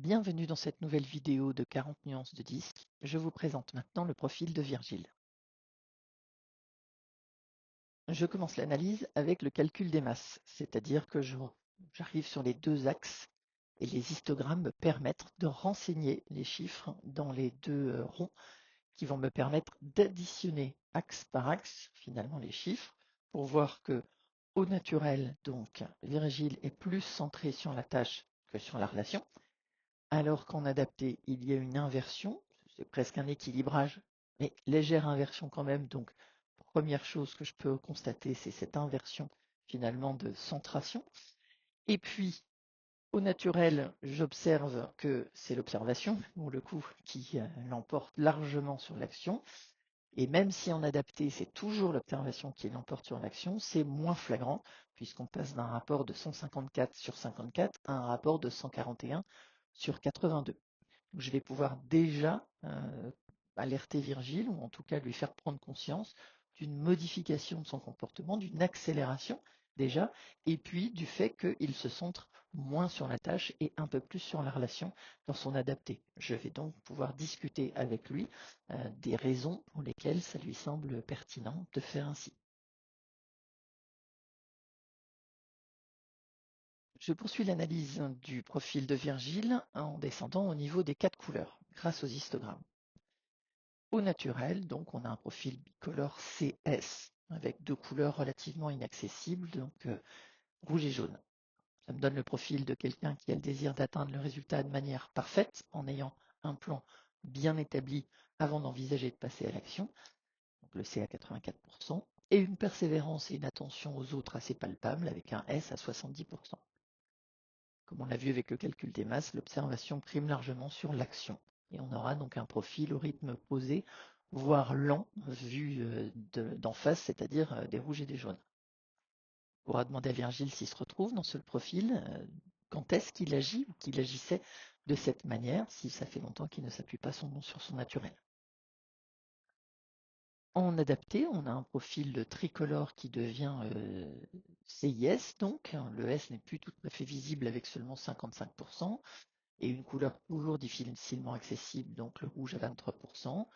Bienvenue dans cette nouvelle vidéo de 40 nuances de disque. Je vous présente maintenant le profil de Virgile. Je commence l'analyse avec le calcul des masses, c'est-à-dire que j'arrive sur les deux axes et les histogrammes me permettent de renseigner les chiffres dans les deux ronds qui vont me permettre d'additionner axe par axe finalement les chiffres pour voir que au naturel, donc Virgile est plus centré sur la tâche que sur la relation. Alors qu'en adapté, il y a une inversion, c'est presque un équilibrage, mais légère inversion quand même. Donc, première chose que je peux constater, c'est cette inversion finalement de centration. Et puis, au naturel, j'observe que c'est l'observation, ou le coup, qui l'emporte largement sur l'action. Et même si en adapté, c'est toujours l'observation qui l'emporte sur l'action, c'est moins flagrant, puisqu'on passe d'un rapport de 154 sur 54 à un rapport de 141 sur 82. Je vais pouvoir déjà alerter Virgile, ou en tout cas lui faire prendre conscience d'une modification de son comportement, d'une accélération déjà, et puis du fait qu'il se centre moins sur la tâche et un peu plus sur la relation dans son adapté. Je vais donc pouvoir discuter avec lui des raisons pour lesquelles ça lui semble pertinent de faire ainsi. Je poursuis l'analyse du profil de Virgile en descendant au niveau des quatre couleurs grâce aux histogrammes. Au naturel, donc on a un profil bicolore CS avec deux couleurs relativement inaccessibles, donc rouge et jaune. Ça me donne le profil de quelqu'un qui a le désir d'atteindre le résultat de manière parfaite en ayant un plan bien établi avant d'envisager de passer à l'action, donc le C à 84%, et une persévérance et une attention aux autres assez palpables avec un S à 70%. Comme on l'a vu avec le calcul des masses, l'observation prime largement sur l'action. Et on aura donc un profil au rythme posé, voire lent, vu d'en face, c'est-à-dire des rouges et des jaunes. On pourra demander à Virgile s'il se retrouve dans ce profil, quand est-ce qu'il agit ou qu'il agissait de cette manière, si ça fait longtemps qu'il ne s'appuie pas sur son naturel. En adapté, on a un profil tricolore qui devient CIS, donc le S n'est plus tout à fait visible avec seulement 55%. Et une couleur toujours difficilement accessible, donc le rouge à 23%.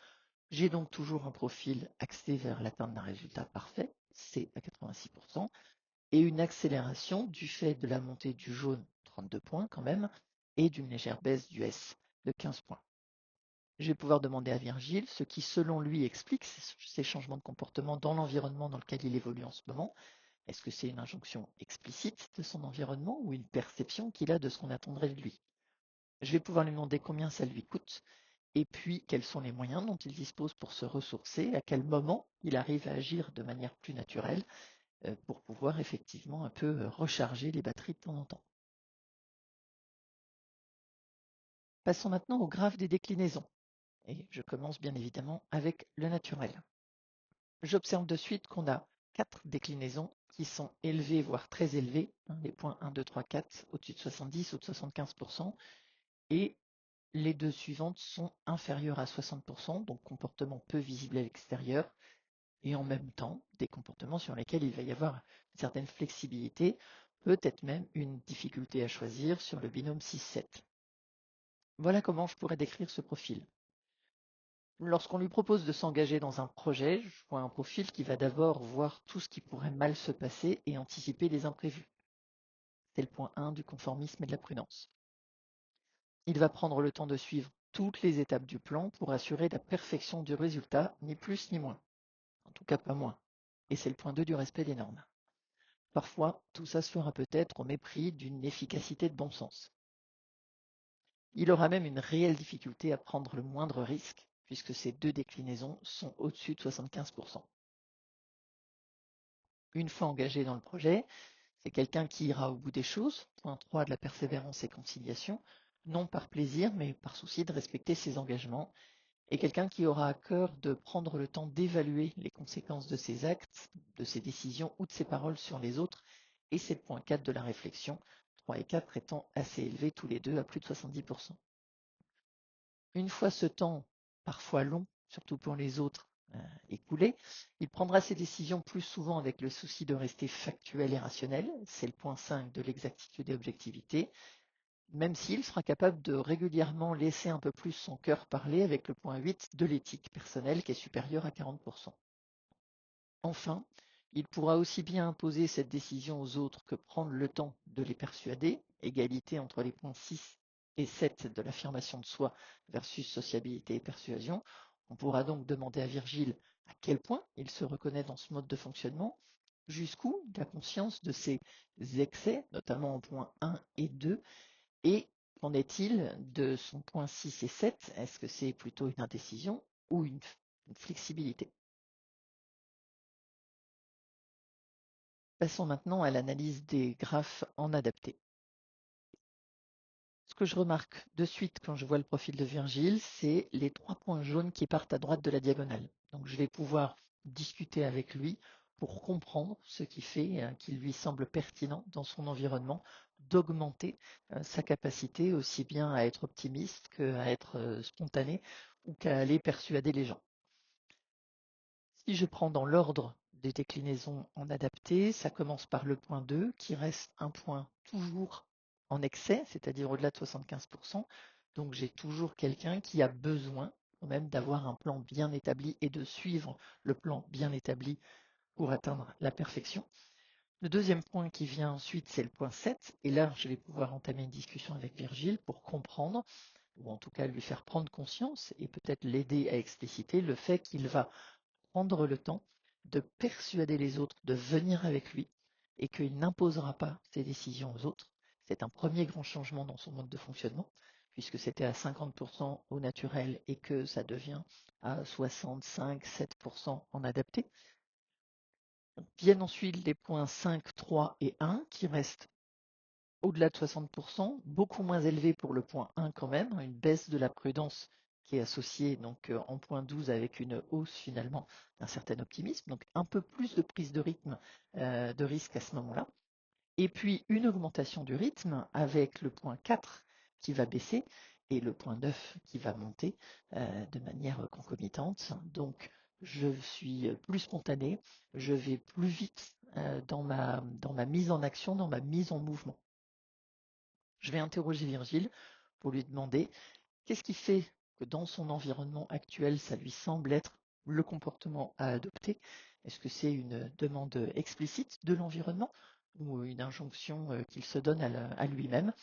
J'ai donc toujours un profil axé vers l'atteinte d'un résultat parfait, C à 86%, et une accélération du fait de la montée du jaune, 32 points quand même, et d'une légère baisse du S de 15 points. Je vais pouvoir demander à Virgile ce qui, selon lui, explique ces changements de comportement dans l'environnement dans lequel il évolue en ce moment. Est-ce que c'est une injonction explicite de son environnement ou une perception qu'il a de ce qu'on attendrait de lui? Je vais pouvoir lui demander combien ça lui coûte et puis quels sont les moyens dont il dispose pour se ressourcer, à quel moment il arrive à agir de manière plus naturelle pour pouvoir effectivement un peu recharger les batteries de temps en temps. Passons maintenant au graphe des déclinaisons. Et je commence bien évidemment avec le naturel. J'observe de suite qu'on a 4 déclinaisons qui sont élevées, voire très élevées, les points 1, 2, 3, 4 au-dessus de 70 ou de 75%, et les deux suivantes sont inférieures à 60%, donc comportement peu visible à l'extérieur, et en même temps des comportements sur lesquels il va y avoir une certaine flexibilité, peut-être même une difficulté à choisir sur le binôme 6-7. Voilà comment je pourrais décrire ce profil. Lorsqu'on lui propose de s'engager dans un projet, je vois un profil qui va d'abord voir tout ce qui pourrait mal se passer et anticiper les imprévus. C'est le point 1 du conformisme et de la prudence. Il va prendre le temps de suivre toutes les étapes du plan pour assurer la perfection du résultat, ni plus ni moins. En tout cas pas moins. Et c'est le point 2 du respect des normes. Parfois, tout ça se fera peut-être au mépris d'une efficacité de bon sens. Il aura même une réelle difficulté à prendre le moindre risque, puisque ces deux déclinaisons sont au-dessus de 75%. Une fois engagé dans le projet, c'est quelqu'un qui ira au bout des choses, point 3 de la persévérance et conciliation, non par plaisir, mais par souci de respecter ses engagements, et quelqu'un qui aura à cœur de prendre le temps d'évaluer les conséquences de ses actes, de ses décisions ou de ses paroles sur les autres, et c'est le point 4 de la réflexion, 3 et 4 étant assez élevés tous les deux à plus de 70%. Une fois ce temps, parfois long, surtout pour les autres, écoulé, il prendra ses décisions plus souvent avec le souci de rester factuel et rationnel, c'est le point 5 de l'exactitude et objectivité, même s'il sera capable de régulièrement laisser un peu plus son cœur parler avec le point 8 de l'éthique personnelle qui est supérieur à 40%. Enfin, il pourra aussi bien imposer cette décision aux autres que prendre le temps de les persuader, égalité entre les points 6 et 7 de l'affirmation de soi versus sociabilité et persuasion. On pourra donc demander à Virgile à quel point il se reconnaît dans ce mode de fonctionnement, jusqu'où il a conscience de ses excès, notamment en points 1 et 2, et qu'en est-il de son point 6 et 7? Est-ce que c'est plutôt une indécision ou une flexibilité? Passons maintenant à l'analyse des graphes en adapté. Ce que je remarque de suite quand je vois le profil de Virgile, c'est les 3 points jaunes qui partent à droite de la diagonale. Donc je vais pouvoir discuter avec lui pour comprendre ce qui fait qu'il lui semble pertinent dans son environnement d'augmenter sa capacité aussi bien à être optimiste qu'à être spontané ou qu'à aller persuader les gens. Si je prends dans l'ordre des déclinaisons en adapté, ça commence par le point 2 qui reste un point toujours en excès, c'est-à-dire au-delà de 75%. Donc j'ai toujours quelqu'un qui a besoin quand même d'avoir un plan bien établi et de suivre le plan bien établi pour atteindre la perfection. Le deuxième point qui vient ensuite, c'est le point 7. Et là, je vais pouvoir entamer une discussion avec Virgile pour comprendre, ou en tout cas lui faire prendre conscience et peut-être l'aider à expliciter le fait qu'il va prendre le temps de persuader les autres de venir avec lui et qu'il n'imposera pas ses décisions aux autres. C'est un premier grand changement dans son mode de fonctionnement, puisque c'était à 50% au naturel et que ça devient à 65-7% en adapté. Viennent ensuite les points 5, 3 et 1 qui restent au-delà de 60%, beaucoup moins élevé pour le point 1 quand même, une baisse de la prudence qui est associée donc en point 12 avec une hausse finalement d'un certain optimisme, donc un peu plus de prise de rythme, de risque à ce moment-là. Et puis une augmentation du rythme avec le point 4 qui va baisser et le point 9 qui va monter de manière concomitante. Donc je suis plus spontané, je vais plus vite dans ma mise en action, dans ma mise en mouvement. Je vais interroger Virgile pour lui demander qu'est-ce qui fait que dans son environnement actuel, ça lui semble être le comportement à adopter. Est-ce que c'est une demande explicite de l'environnement ou une injonction qu'il se donne à lui-même?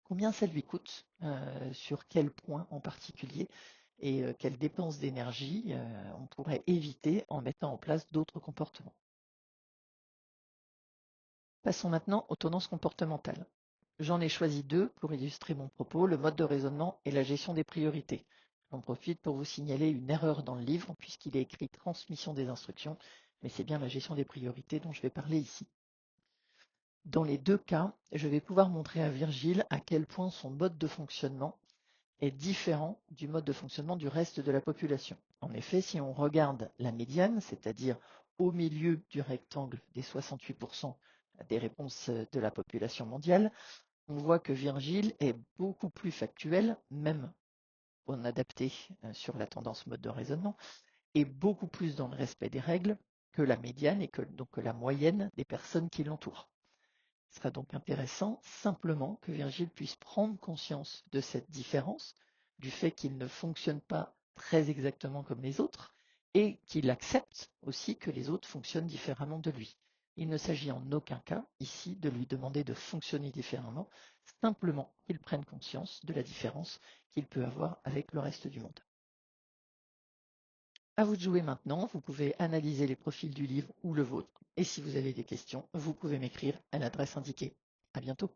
Combien ça lui coûte? Sur quel point en particulier? Et quelles dépenses d'énergie on pourrait éviter en mettant en place d'autres comportements? Passons maintenant aux tendances comportementales. J'en ai choisi 2 pour illustrer mon propos, le mode de raisonnement et la gestion des priorités. J'en profite pour vous signaler une erreur dans le livre puisqu'il est écrit transmission des instructions, mais c'est bien la gestion des priorités dont je vais parler ici. Dans les 2 cas, je vais pouvoir montrer à Virgile à quel point son mode de fonctionnement est différent du mode de fonctionnement du reste de la population. En effet, si on regarde la médiane, c'est-à-dire au milieu du rectangle des 68% des réponses de la population mondiale, on voit que Virgile est beaucoup plus factuel, même en adapté sur la tendance mode de raisonnement, et beaucoup plus dans le respect des règles que la médiane et donc que la moyenne des personnes qui l'entourent. Il sera donc intéressant simplement que Virgile puisse prendre conscience de cette différence, du fait qu'il ne fonctionne pas très exactement comme les autres, et qu'il accepte aussi que les autres fonctionnent différemment de lui. Il ne s'agit en aucun cas ici de lui demander de fonctionner différemment, simplement qu'il prenne conscience de la différence qu'il peut avoir avec le reste du monde. À vous de jouer maintenant, vous pouvez analyser les profils du livre ou le vôtre, et si vous avez des questions, vous pouvez m'écrire à l'adresse indiquée. À bientôt.